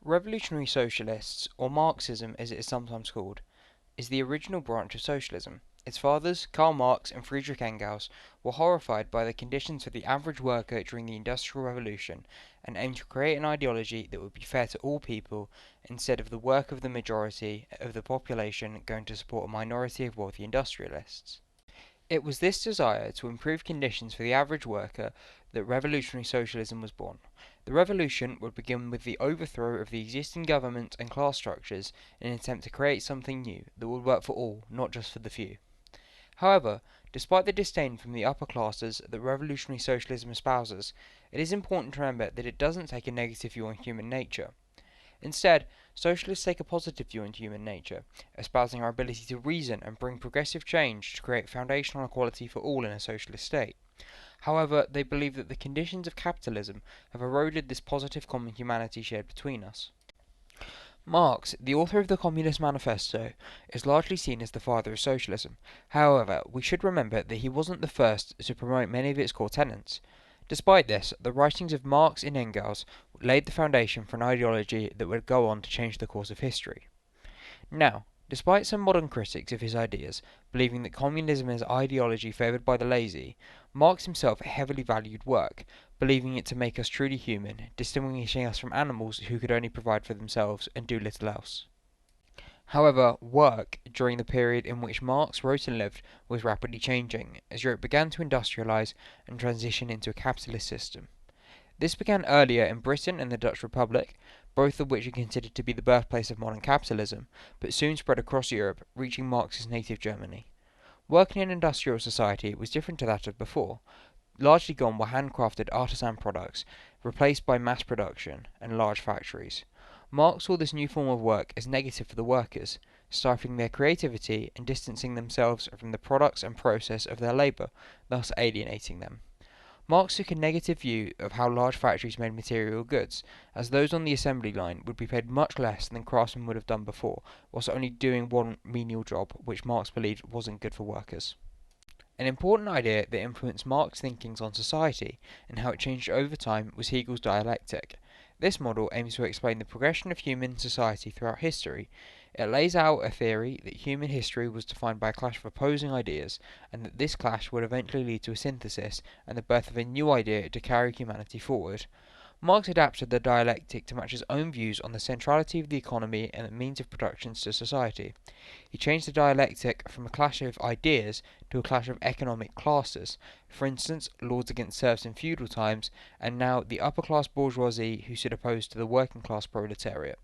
Revolutionary Socialists, or Marxism as it is sometimes called, is the original branch of socialism. Its fathers, Karl Marx and Friedrich Engels, were horrified by the conditions for the average worker during the Industrial Revolution and aimed to create an ideology that would be fair to all people instead of the work of the majority of the population going to support a minority of wealthy industrialists. It was this desire to improve conditions for the average worker that revolutionary socialism was born. The revolution would begin with the overthrow of the existing government and class structures in an attempt to create something new that would work for all, not just for the few. However, despite the disdain from the upper classes that revolutionary socialism espouses, it is important to remember that it doesn't take a negative view on human nature. Instead, socialists take a positive view on human nature, espousing our ability to reason and bring progressive change to create foundational equality for all in a socialist state. However, they believe that the conditions of capitalism have eroded this positive common humanity shared between us. Marx, the author of the Communist Manifesto, is largely seen as the father of socialism. However, we should remember that he wasn't the first to promote many of its core tenets. Despite this, the writings of Marx and Engels laid the foundation for an ideology that would go on to change the course of history. Now, despite some modern critics of his ideas believing that communism is ideology favoured by the lazy, Marx himself heavily valued work, believing it to make us truly human, distinguishing us from animals who could only provide for themselves and do little else. However, work, during the period in which Marx wrote and lived, was rapidly changing, as Europe began to industrialise and transition into a capitalist system. This began earlier in Britain and the Dutch Republic, both of which are considered to be the birthplace of modern capitalism, but soon spread across Europe, reaching Marx's native Germany. Working in an industrial society was different to that of before. Largely gone were handcrafted artisan products, replaced by mass production and large factories. Marx saw this new form of work as negative for the workers, stifling their creativity and distancing themselves from the products and process of their labour, thus alienating them. Marx took a negative view of how large factories made material goods, as those on the assembly line would be paid much less than craftsmen would have done before, whilst only doing one menial job, which Marx believed wasn't good for workers. An important idea that influenced Marx's thinkings on society and how it changed over time was Hegel's dialectic. This model aims to explain the progression of human society throughout history. It lays out a theory that human history was defined by a clash of opposing ideas, and that this clash would eventually lead to a synthesis and the birth of a new idea to carry humanity forward. Marx adapted the dialectic to match his own views on the centrality of the economy and the means of production to society. He changed the dialectic from a clash of ideas to a clash of economic classes, for instance, lords against serfs in feudal times, and now the upper class bourgeoisie who stood opposed to the working class proletariat.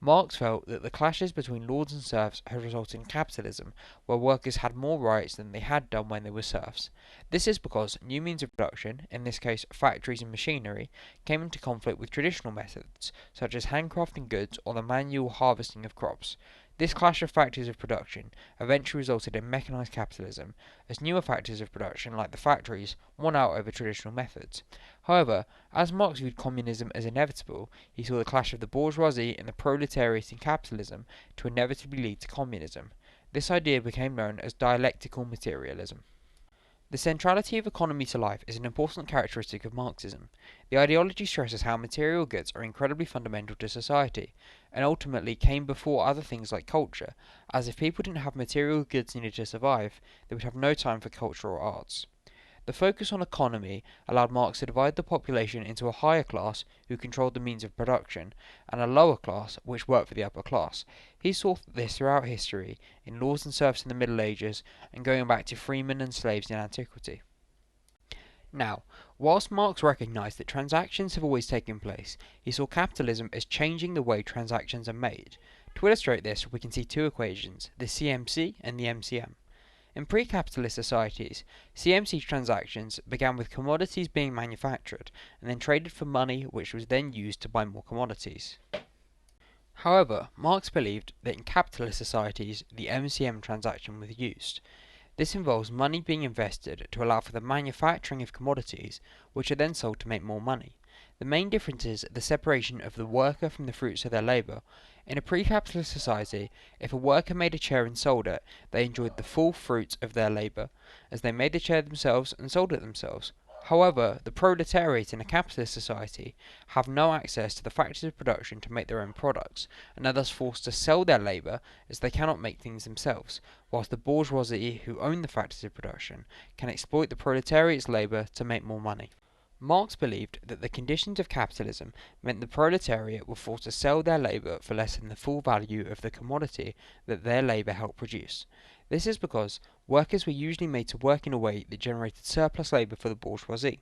Marx felt that the clashes between lords and serfs had resulted in capitalism, where workers had more rights than they had done when they were serfs. This is because new means of production, in this case factories and machinery, came into conflict with traditional methods, such as handcrafting goods or the manual harvesting of crops. This clash of factors of production eventually resulted in mechanised capitalism, as newer factors of production, like the factories, won out over traditional methods. However, as Marx viewed communism as inevitable, he saw the clash of the bourgeoisie and the proletariat in capitalism to inevitably lead to communism. This idea became known as dialectical materialism. The centrality of economy to life is an important characteristic of Marxism. The ideology stresses how material goods are incredibly fundamental to society, and ultimately came before other things like culture, as if people didn't have material goods needed to survive, they would have no time for culture or arts. The focus on economy allowed Marx to divide the population into a higher class, who controlled the means of production, and a lower class, which worked for the upper class. He saw this throughout history, in lords and serfs in the Middle Ages, and going back to freemen and slaves in antiquity. Now, whilst Marx recognised that transactions have always taken place, he saw capitalism as changing the way transactions are made. To illustrate this, we can see two equations, the CMC and the MCM. In pre-capitalist societies, CMC transactions began with commodities being manufactured and then traded for money, which was then used to buy more commodities. However, Marx believed that in capitalist societies the MCM transaction was used. This involves money being invested to allow for the manufacturing of commodities, which are then sold to make more money. The main difference is the separation of the worker from the fruits of their labour. In a pre-capitalist society, if a worker made a chair and sold it, they enjoyed the full fruits of their labour, as they made the chair themselves and sold it themselves. However, the proletariat in a capitalist society have no access to the factors of production to make their own products, and are thus forced to sell their labour as they cannot make things themselves, whilst the bourgeoisie who own the factors of production can exploit the proletariat's labour to make more money. Marx believed that the conditions of capitalism meant the proletariat were forced to sell their labour for less than the full value of the commodity that their labour helped produce. This is because workers were usually made to work in a way that generated surplus labour for the bourgeoisie.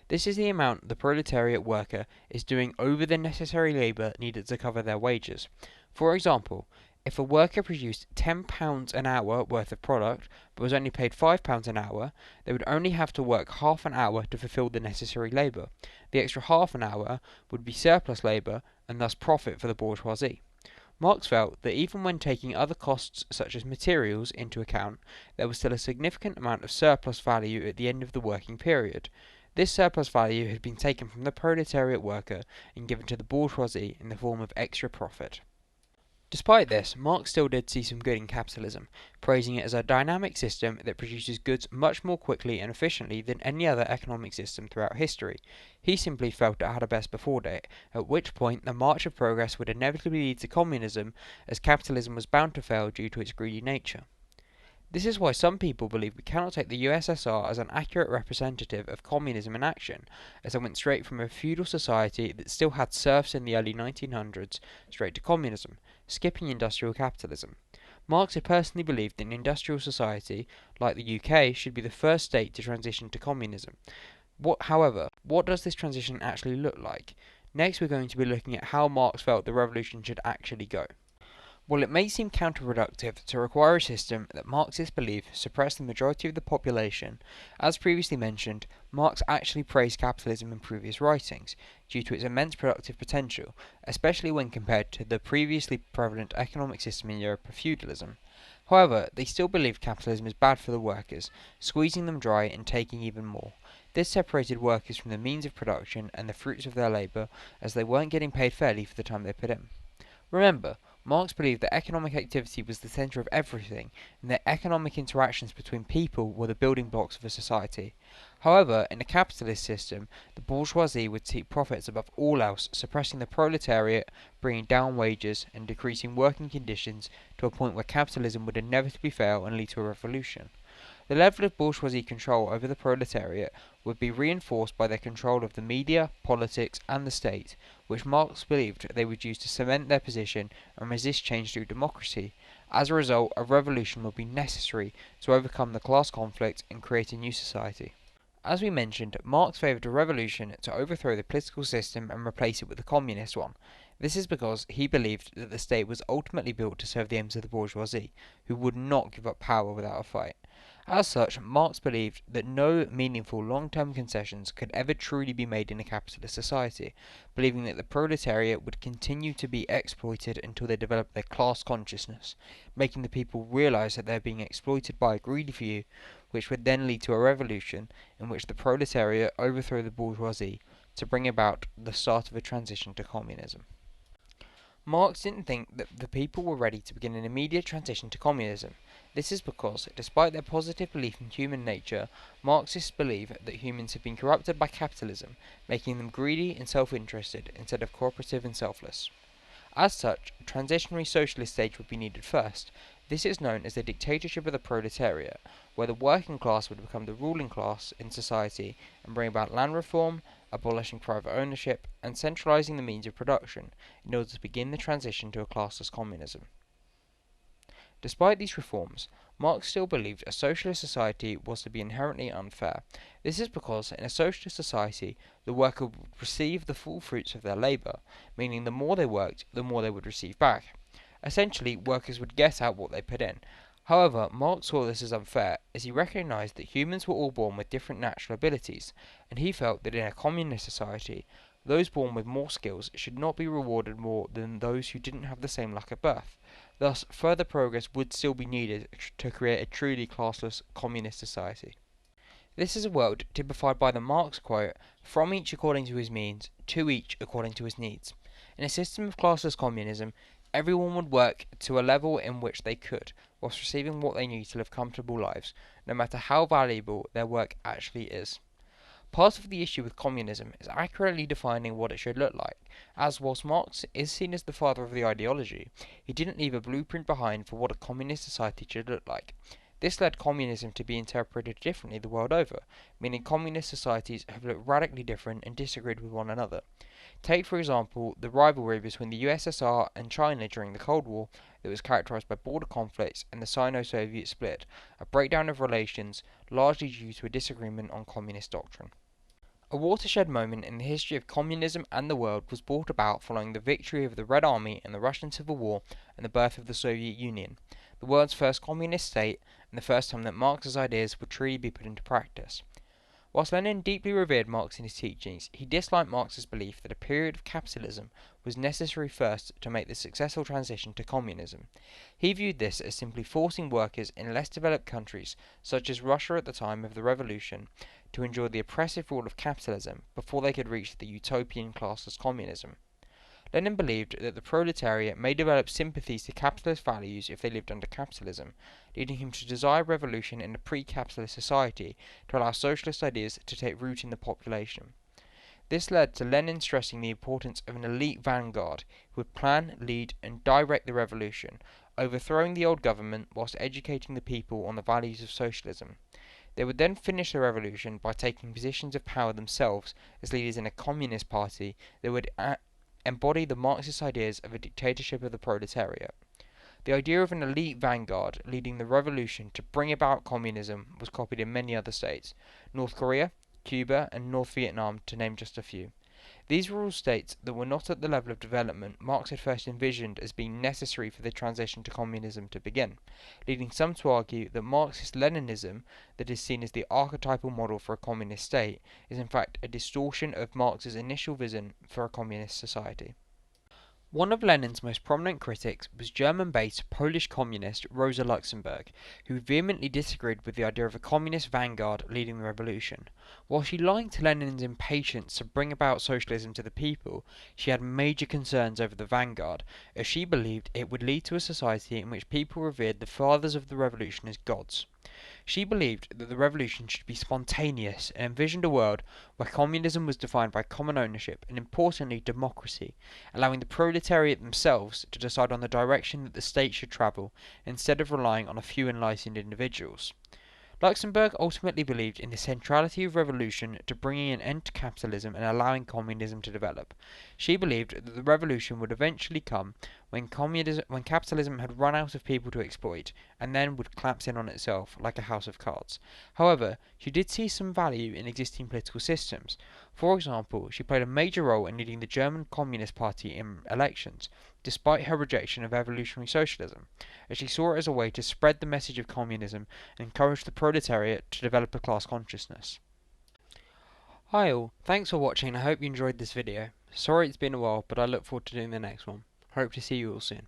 This is the amount the proletariat worker is doing over the necessary labour needed to cover their wages. For example, if a worker produced £10 an hour worth of product but was only paid £5 an hour, they would only have to work half an hour to fulfil the necessary labour. The extra half an hour would be surplus labour and thus profit for the bourgeoisie. Marx felt that even when taking other costs such as materials into account, there was still a significant amount of surplus value at the end of the working period. This surplus value had been taken from the proletariat worker and given to the bourgeoisie in the form of extra profit. Despite this, Marx still did see some good in capitalism, praising it as a dynamic system that produces goods much more quickly and efficiently than any other economic system throughout history. He simply felt it had a best before date, at which point the march of progress would inevitably lead to communism, as capitalism was bound to fail due to its greedy nature. This is why some people believe we cannot take the USSR as an accurate representative of communism in action, as it went straight from a feudal society that still had serfs in the early 1900s straight to communism, skipping industrial capitalism. Marx had personally believed that an industrial society, like the UK, should be the first state to transition to communism. However, what does this transition actually look like? Next we're going to be looking at how Marx felt the revolution should actually go. While it may seem counterproductive to require a system that Marxists believe suppressed the majority of the population, as previously mentioned, Marx actually praised capitalism in previous writings, due to its immense productive potential, especially when compared to the previously prevalent economic system in Europe of feudalism. However, they still believed capitalism is bad for the workers, squeezing them dry and taking even more. This separated workers from the means of production and the fruits of their labour, as they weren't getting paid fairly for the time they put in. Remember, Marx believed that economic activity was the centre of everything, and that economic interactions between people were the building blocks of a society. However, in a capitalist system, the bourgeoisie would seek profits above all else, suppressing the proletariat, bringing down wages, and decreasing working conditions to a point where capitalism would inevitably fail and lead to a revolution. The level of bourgeoisie control over the proletariat would be reinforced by their control of the media, politics, and the state, which Marx believed they would use to cement their position and resist change through democracy. As a result, a revolution would be necessary to overcome the class conflict and create a new society. As we mentioned, Marx favoured a revolution to overthrow the political system and replace it with a communist one. This is because he believed that the state was ultimately built to serve the aims of the bourgeoisie, who would not give up power without a fight. As such, Marx believed that no meaningful long-term concessions could ever truly be made in a capitalist society, believing that the proletariat would continue to be exploited until they developed their class consciousness, making the people realise that they are being exploited by a greedy few, which would then lead to a revolution in which the proletariat overthrow the bourgeoisie to bring about the start of a transition to communism. Marx didn't think that the people were ready to begin an immediate transition to communism. This is because, despite their positive belief in human nature, Marxists believe that humans have been corrupted by capitalism, making them greedy and self-interested instead of cooperative and selfless. As such, a transitionary socialist stage would be needed first. This is known as the dictatorship of the proletariat, where the working class would become the ruling class in society and bring about land reform, abolishing private ownership, and centralizing the means of production, in order to begin the transition to a classless communism. Despite these reforms, Marx still believed a socialist society was to be inherently unfair. This is because in a socialist society, the worker would receive the full fruits of their labour, meaning the more they worked, the more they would receive back. Essentially, workers would get out what they put in. However, Marx saw this as unfair, as he recognised that humans were all born with different natural abilities, and he felt that in a communist society, those born with more skills should not be rewarded more than those who didn't have the same luck at birth. Thus, further progress would still be needed to create a truly classless communist society. This is a world typified by the Marx quote, "From each according to his means, to each according to his needs." In a system of classless communism, everyone would work to a level in which they could, whilst receiving what they need to live comfortable lives, no matter how valuable their work actually is. Part of the issue with communism is accurately defining what it should look like, as whilst Marx is seen as the father of the ideology, he didn't leave a blueprint behind for what a communist society should look like. This led communism to be interpreted differently the world over, meaning communist societies have looked radically different and disagreed with one another. Take, for example, the rivalry between the USSR and China during the Cold War that was characterized by border conflicts and the Sino-Soviet split, a breakdown of relations largely due to a disagreement on communist doctrine. A watershed moment in the history of communism and the world was brought about following the victory of the Red Army in the Russian Civil War and the birth of the Soviet Union, the world's first communist state and the first time that Marx's ideas would truly be put into practice. Whilst Lenin deeply revered Marx and his teachings, he disliked Marx's belief that a period of capitalism was necessary first to make the successful transition to communism. He viewed this as simply forcing workers in less developed countries, such as Russia at the time of the revolution, to endure the oppressive rule of capitalism before they could reach the utopian class as communism. Lenin believed that the proletariat may develop sympathies to capitalist values if they lived under capitalism, leading him to desire revolution in a pre-capitalist society to allow socialist ideas to take root in the population. This led to Lenin stressing the importance of an elite vanguard who would plan, lead, and direct the revolution, overthrowing the old government whilst educating the people on the values of socialism. They would then finish the revolution by taking positions of power themselves as leaders in a communist party that would embody the Marxist ideas of a dictatorship of the proletariat. The idea of an elite vanguard leading the revolution to bring about communism was copied in many other states, North Korea, Cuba, and North Vietnam, to name just a few. These were all states that were not at the level of development Marx had first envisioned as being necessary for the transition to communism to begin, leading some to argue that Marxist Leninism, that is seen as the archetypal model for a communist state, is in fact a distortion of Marx's initial vision for a communist society. One of Lenin's most prominent critics was German-based Polish communist Rosa Luxemburg, who vehemently disagreed with the idea of a communist vanguard leading the revolution. While she liked Lenin's impatience to bring about socialism to the people, she had major concerns over the vanguard, as she believed it would lead to a society in which people revered the fathers of the revolution as gods. She believed that the revolution should be spontaneous and envisioned a world where communism was defined by common ownership and, importantly, democracy, allowing the proletariat themselves to decide on the direction that the state should travel instead of relying on a few enlightened individuals. Luxemburg ultimately believed in the centrality of revolution to bringing an end to capitalism and allowing communism to develop. She believed that the revolution would eventually come when capitalism had run out of people to exploit, and then would collapse in on itself like a house of cards. However, she did see some value in existing political systems. For example, she played a major role in leading the German Communist Party in elections, despite her rejection of evolutionary socialism, as she saw it as a way to spread the message of communism and encourage the proletariat to develop a class consciousness. Hi all, thanks for watching and I hope you enjoyed this video. Sorry it's been a while, but I look forward to doing the next one. Hope to see you all soon.